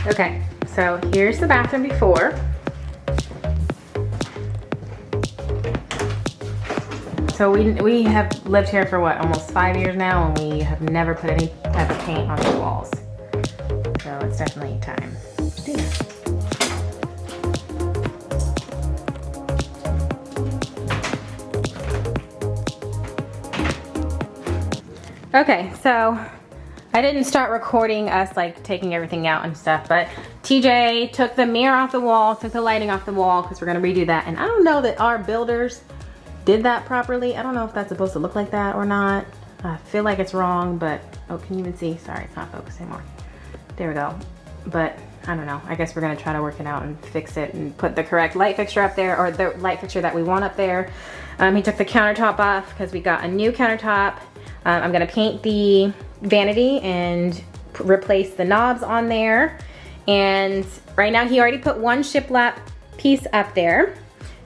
Okay, so here's the bathroom before. So we have lived here for what, almost 5 years now, and we have never put any type of paint on the walls. So it's definitely time to do that. Okay, so I didn't start recording us like taking everything out and stuff, but TJ took the mirror off the wall, took the lighting off the wall because we're gonna redo that. And I don't know that our builders did that properly. I don't know if that's supposed to look like that or not. I feel like it's wrong, but oh, can you even see? Sorry, it's not focused anymore. There we go. But I don't know. I guess we're gonna try to work it out and fix it and put the correct light fixture up there, or the light fixture that we want up there. He took the countertop off because we got a new countertop. I'm gonna paint the vanity and replace the knobs on there. And right now he already put one shiplap piece up there.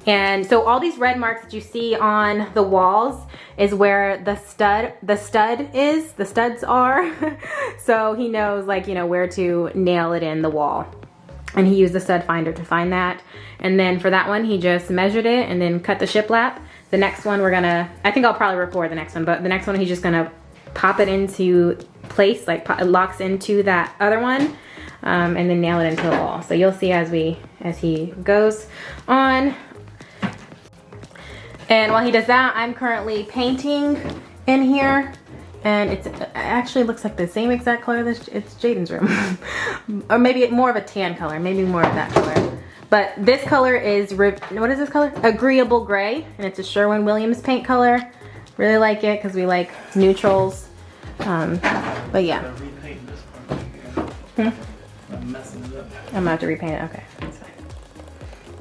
And so all these red marks that you see on the walls is where the studs are. So he knows, like, you know, where to nail it in the wall. And he used the stud finder to find that. And then for that one, he just measured it and then cut the shiplap. The next one I think I'll probably record the next one, but the next one he's just gonna pop it into place, like it locks into that other one, and then nail it into the wall. So you'll see as he goes on. And while he does that, I'm currently painting in here, and it actually looks like the same exact color that it's Jaden's room. Or maybe more of a tan color, maybe more of that color. But this color is, what is this color? Agreeable Gray, and it's a Sherwin-Williams paint color. Really like it because we like neutrals. But yeah. I'm messing it up. I'm gonna have to repaint it. Okay, that's fine.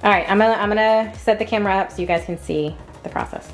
All right, I'm gonna set the camera up so you guys can see the process.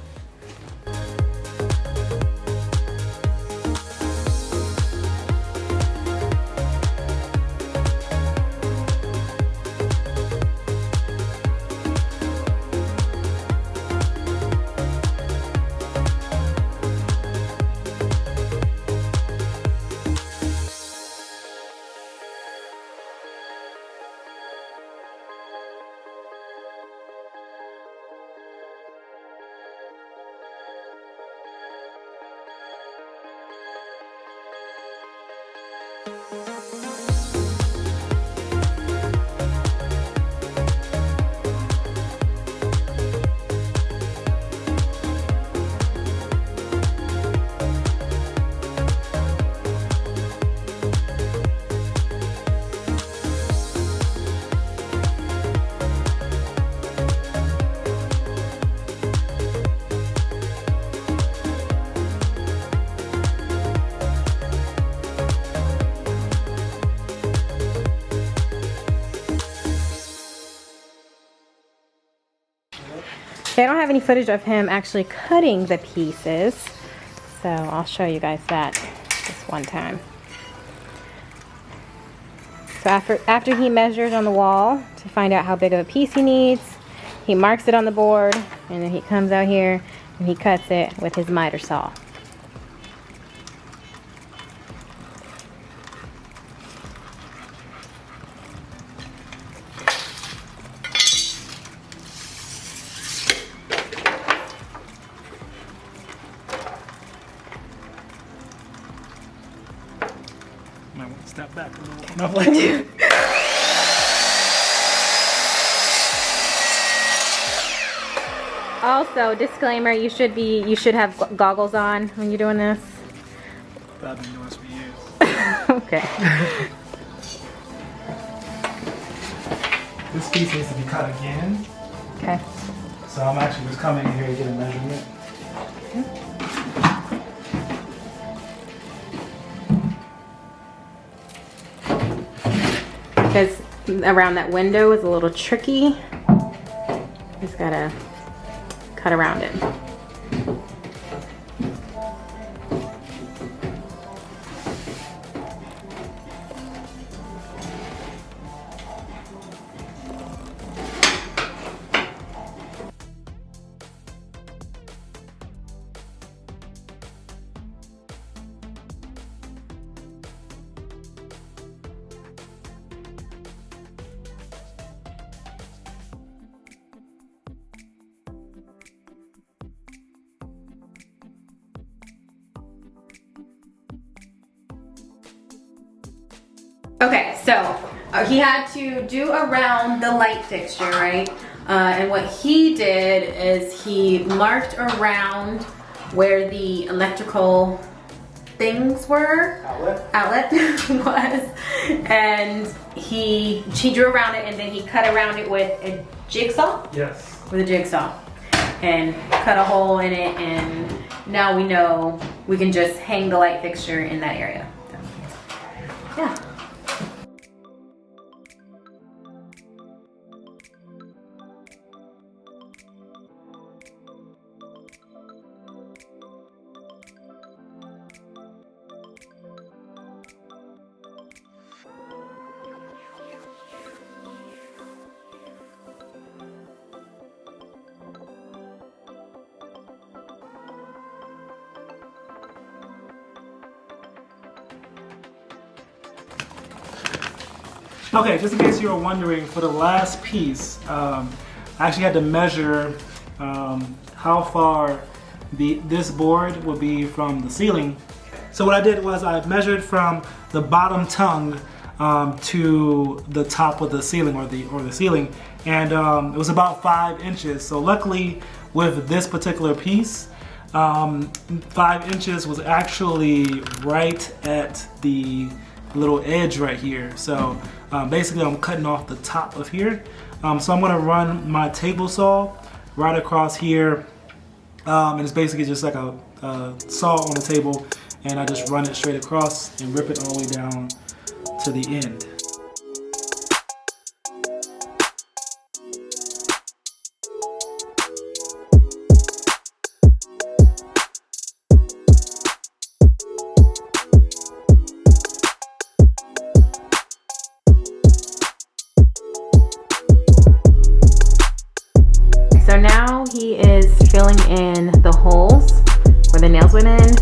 Okay, I don't have any footage of him actually cutting the pieces, so I'll show you guys that this one time. So after he measures on the wall to find out how big of a piece he needs, he marks it on the board, and then he comes out here and he cuts it with his miter saw. Might want to step back a little. No, like Also, disclaimer: you should have goggles on when you're doing this. I've been doing this for years. Okay. This piece needs to be cut again. Okay. So I'm actually just coming in here to get a measurement. Because around that window is a little tricky. Just gotta cut around it. so he had to do around the light fixture, right? And what he did is he marked around where the electrical things were, outlet was, and he drew around it, and then he cut around it with a jigsaw. Yes. With a jigsaw, and cut a hole in it, and now we know we can just hang the light fixture in that area. So, yeah. Okay, just in case you were wondering, for the last piece, I actually had to measure how far this board would be from the ceiling. So what I did was I measured from the bottom tongue to the top of the ceiling, or the ceiling, and it was about 5 inches. So luckily, with this particular piece, 5 inches was actually right at the little edge right here. So basically I'm cutting off the top of here. So I'm gonna run my table saw right across here, and it's basically just like a saw on the table, and I just run it straight across and rip it all the way down to the end. So now he is filling in the holes where the nails went in.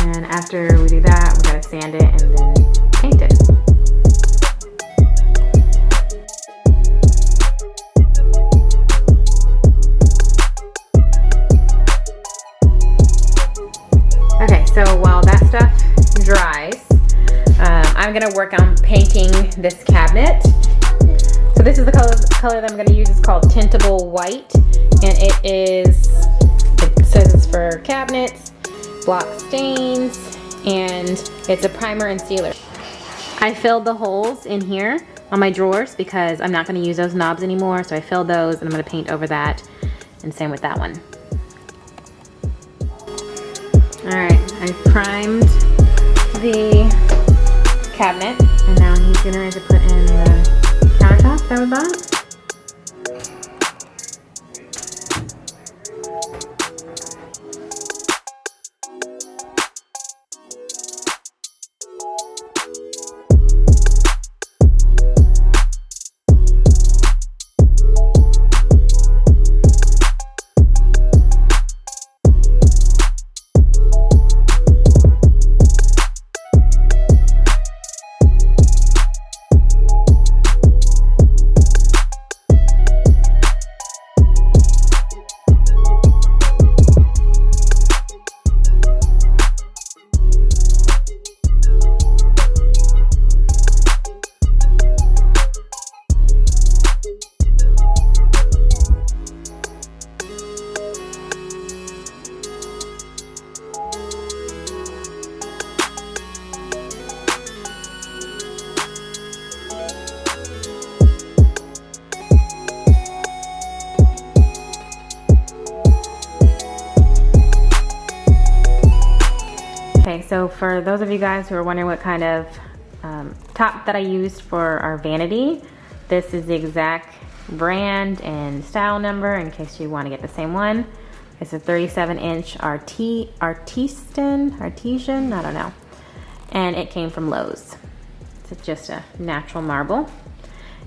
And after we do that, we gotta sand it and then paint it. Okay, so while that stuff dries, I'm gonna work on painting this cabinet. So this is the color that I'm going to use. It's called Tintable White, and it says it's for cabinets, block stains, and it's a primer and sealer. I filled the holes in here on my drawers because I'm not going to use those knobs anymore, so I filled those and I'm going to paint over that, and same with that one. Alright, I primed the cabinet, and now he's going to put in the countertop that we bought. Okay, so for those of you guys who are wondering what kind of top that I used for our Vanity, this is the exact brand and style number in case you want to get the same one. It's a 37-inch artesian, I don't know. And it came from Lowe's. It's just a natural marble.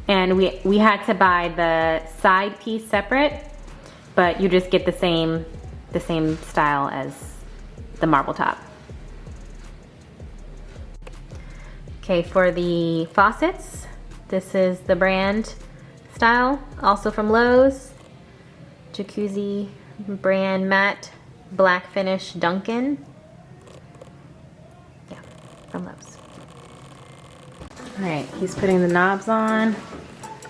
And we had to buy the side piece separate, but you just get the same style as the marble top. Okay, for the faucets, this is the brand style, also from Lowe's. Jacuzzi brand matte black finish Duncan. Yeah, from Lowe's. All right, he's putting the knobs on,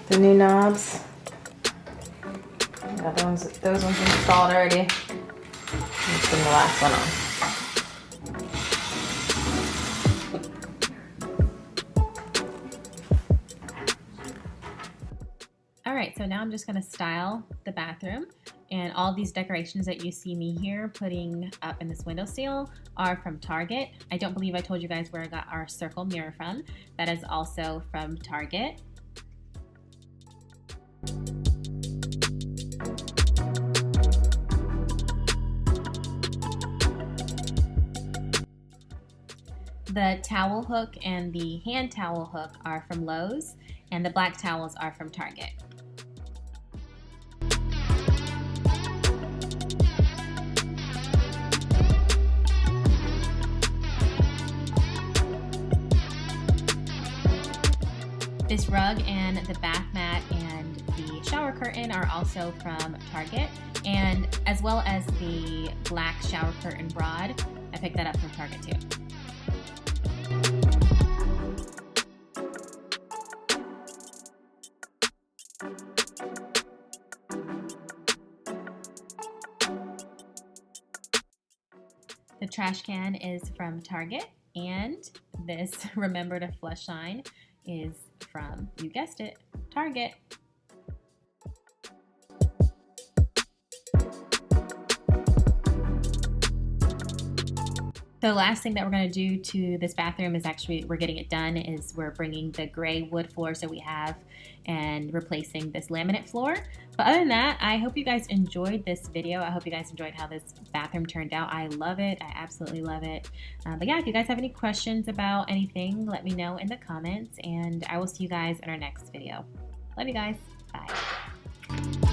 the new knobs. Got those ones installed already. Let's put the last one on. All right, so now I'm just gonna style the bathroom, and all these decorations that you see me here putting up in this windowsill are from Target. I don't believe I told you guys where I got our circle mirror from. That is also from Target. The towel hook and the hand towel hook are from Lowe's, and the black towels are from Target. This rug and the bath mat and the shower curtain are also from Target, and as well as the black shower curtain rod. I picked that up from Target too. The trash can is from Target, and this Remember to Flush sign is from, you guessed it, Target. The last thing that we're going to do to this bathroom is actually, we're getting it done, is we're bringing the gray wood floors that we have and replacing this laminate floor. But other than that, I hope you guys enjoyed this video. I hope you guys enjoyed how this bathroom turned out. I love it. I absolutely love it. But yeah, if you guys have any questions about anything, let me know in the comments, and I will see you guys in our next video. Love you guys. Bye.